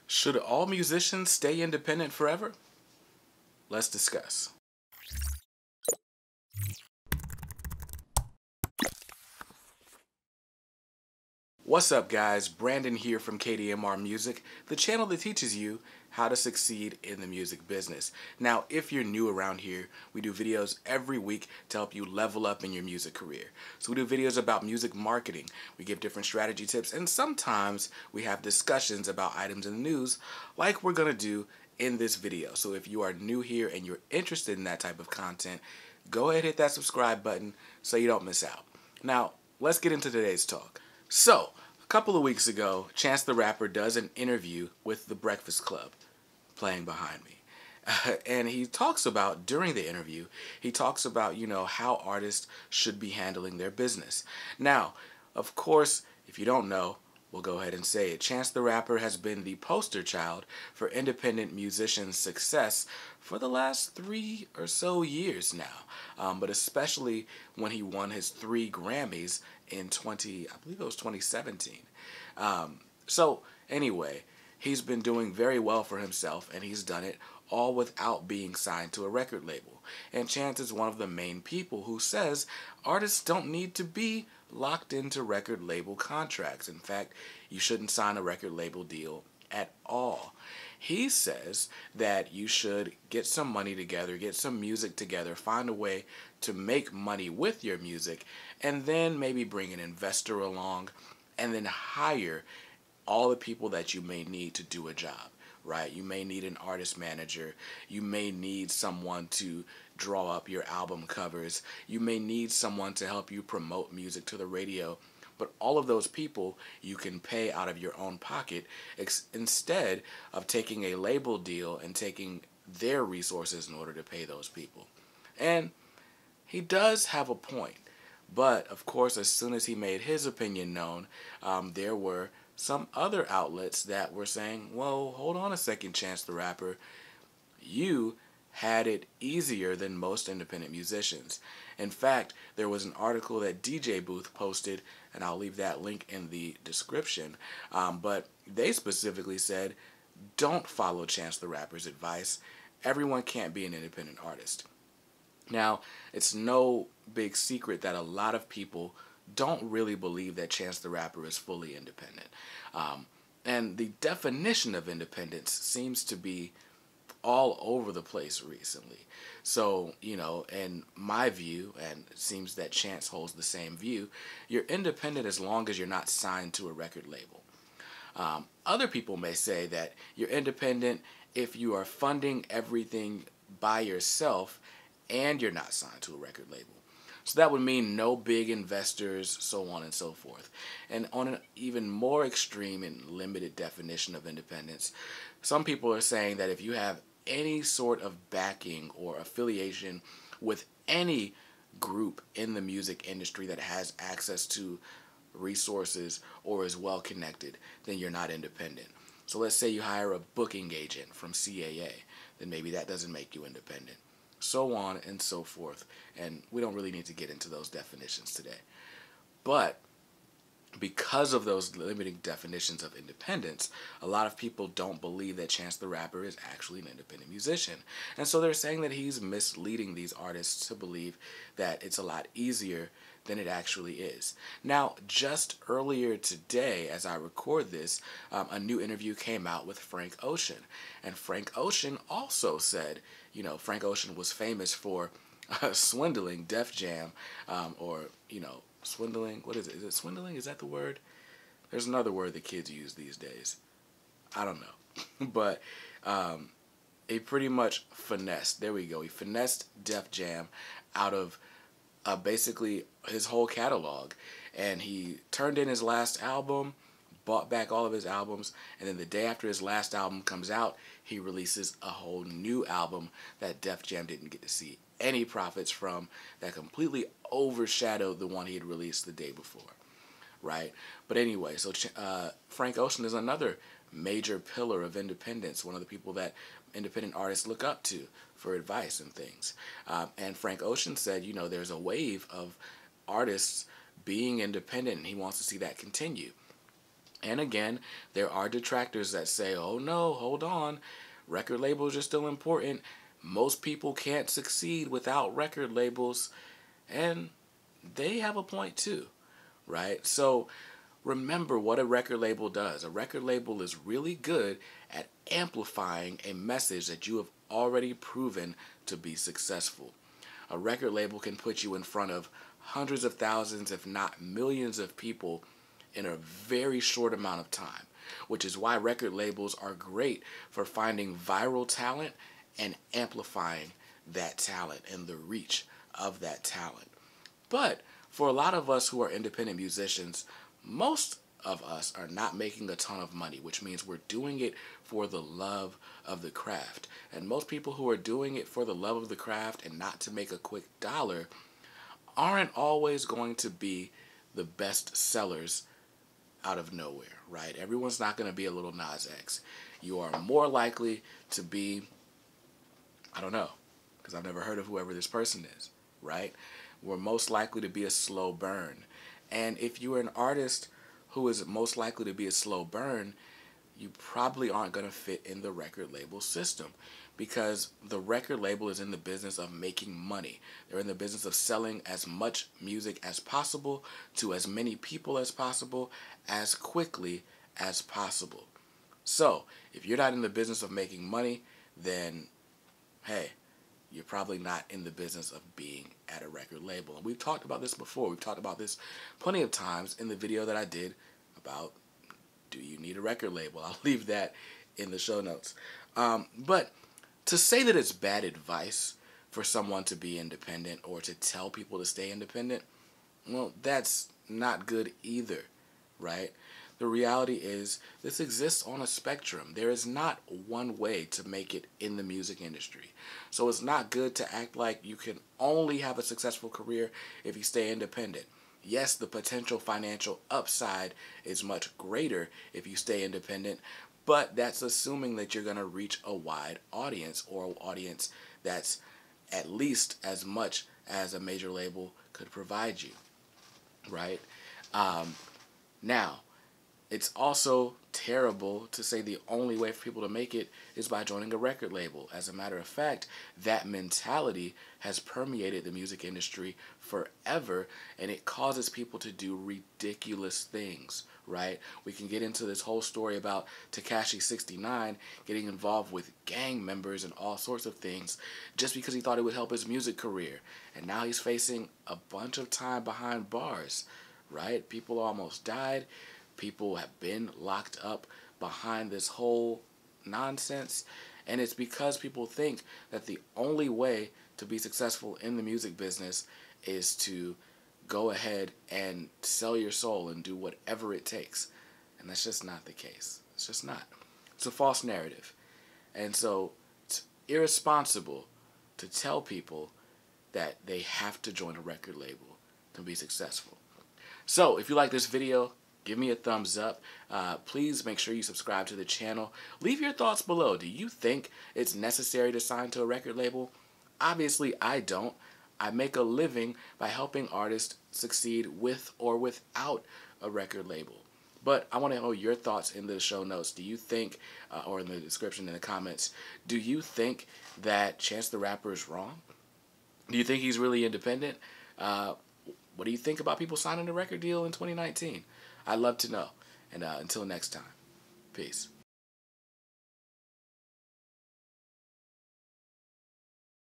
Should all musicians stay independent forever? Let's discuss. What's up, guys? Brandon here from KDMR Music, the channel that teaches you how to succeed in the music business. Now, if you're new around here, we do videos every week to help you level up in your music career. So we do videos about music marketing, we give different strategy tips, and sometimes we have discussions about items in the news like we're going to do in this video. So if you are new here and you're interested in that type of content, go ahead and hit that subscribe button so you don't miss out. Now, let's get into today's talk. So, a couple of weeks ago, Chance the Rapper does an interview with The Breakfast Club, playing behind me. And he talks about, during the interview, he talks about, how artists should be handling their business. Now, of course, if you don't know, we'll go ahead and say it. Chance the Rapper has been the poster child for independent musicians' success for the last 3 or so years now, but especially when he won his 3 Grammys in I believe it was 2017. So anyway, he's been doing very well for himself, and he's done it all without being signed to a record label. And Chance is one of the main people who says artists don't need to be locked into record label contracts. In fact, you shouldn't sign a record label deal at all. He says that you should get some money together, get some music together, find a way to make money with your music, and then maybe bring an investor along, and then hire all the people that you may need to do a job, right? You may need an artist manager. You may need someone to draw up your album covers. You may need someone to help you promote music to the radio. But all of those people you can pay out of your own pocket instead of taking a label deal and taking their resources in order to pay those people. And he does have a point. But, of course, as soon as he made his opinion known, there were some other outlets that were saying, well, hold on a second, Chance the Rapper. You had it easier than most independent musicians. In fact, there was an article that djbooth posted, and I'll leave that link in the description, but they specifically said, don't follow Chance the Rapper's advice. Everyone can't be an independent artist. Now, it's no big secret that a lot of people don't really believe that Chance the Rapper is fully independent. And the definition of independence seems to be all over the place recently. So, in my view, and it seems that Chance holds the same view, you're independent as long as you're not signed to a record label. Other people may say that you're independent if you are funding everything by yourself and you're not signed to a record label. So that would mean no big investors, so on and so forth. And on an even more extreme and limited definition of independence, some people are saying that if you have any sort of backing or affiliation with any group in the music industry that has access to resources or is well connected, then you're not independent. So let's say you hire a booking agent from CAA, then maybe that doesn't make you independent. So on and so forth. And we don't really need to get into those definitions today. But because of those limiting definitions of independence, a lot of people don't believe that Chance the Rapper is actually an independent musician. And so they're saying that he's misleading these artists to believe that it's a lot easier than it actually is. Now, just earlier today, as I record this, a new interview came out with Frank Ocean. And Frank Ocean also said, Frank Ocean was famous for swindling Def Jam, swindling, what is it? Is it swindling? Is that the word? There's another word that kids use these days. I don't know. But he pretty much finessed, there we go, he finessed Def Jam out of basically his whole catalog. And he turned in his last album, bought back all of his albums, and then the day after his last album comes out, he releases a whole new album that Def Jam didn't get to see any profits from, that completely overshadowed the one he had released the day before, right? But anyway, so Frank Ocean is another major pillar of independence, one of the people that independent artists look up to for advice and things. And Frank Ocean said, there's a wave of artists being independent, and he wants to see that continue. And again, there are detractors that say, oh no, hold on, record labels are still important. Most people can't succeed without record labels. And they have a point too, right? So remember what a record label does. A record label is really good at amplifying a message that you have already proven to be successful. A record label can put you in front of hundreds of thousands, if not millions of people in a very short amount of time, which is why record labels are great for finding viral talent and amplifying that talent and the reach of that talent. But for a lot of us who are independent musicians, most of us are not making a ton of money, which means we're doing it for the love of the craft. And most people who are doing it for the love of the craft and not to make a quick dollar aren't always going to be the best sellers out of nowhere, right? Everyone's not going to be a little Nas X. You are more likely to be, I don't know, because I've never heard of whoever this person is, right? We're most likely to be a slow burn. And if you are an artist who is most likely to be a slow burn, you probably aren't going to fit in the record label system, because the record label is in the business of making money. They're in the business of selling as much music as possible to as many people as possible as quickly as possible. So if you're not in the business of making money, then hey, you're probably not in the business of being at a record label. And we've talked about this before. We've talked about this plenty of times in the video that I did about, do you need a record label? I'll leave that in the show notes. But to say that it's bad advice for someone to be independent or to tell people to stay independent, well, that's not good either, right? The reality is this exists on a spectrum. There is not one way to make it in the music industry. So it's not good to act like you can only have a successful career if you stay independent. Yes, the potential financial upside is much greater if you stay independent, but that's assuming that you're going to reach a wide audience, or an audience that's at least as much as a major label could provide you, right? Now, it's also terrible to say the only way for people to make it is by joining a record label. As a matter of fact, that mentality has permeated the music industry forever, and it causes people to do ridiculous things, right? We can get into this whole story about Tekashi 69 getting involved with gang members and all sorts of things just because he thought it would help his music career. And now he's facing a bunch of time behind bars, right? People almost died. People have been locked up behind this whole nonsense. And it's because people think that the only way to be successful in the music business is to go ahead and sell your soul and do whatever it takes. And that's just not the case. It's just not. It's a false narrative. And so it's irresponsible to tell people that they have to join a record label to be successful. So if you like this video, give me a thumbs up. Please make sure you subscribe to the channel. Leave your thoughts below. Do you think it's necessary to sign to a record label? Obviously, I don't. I make a living by helping artists succeed with or without a record label. But I want to know your thoughts in the show notes. Do you think, or in the description in the comments, do you think that Chance the Rapper is wrong? Do you think he's really independent? What do you think about people signing a record deal in 2019? I'd love to know. And until next time, peace.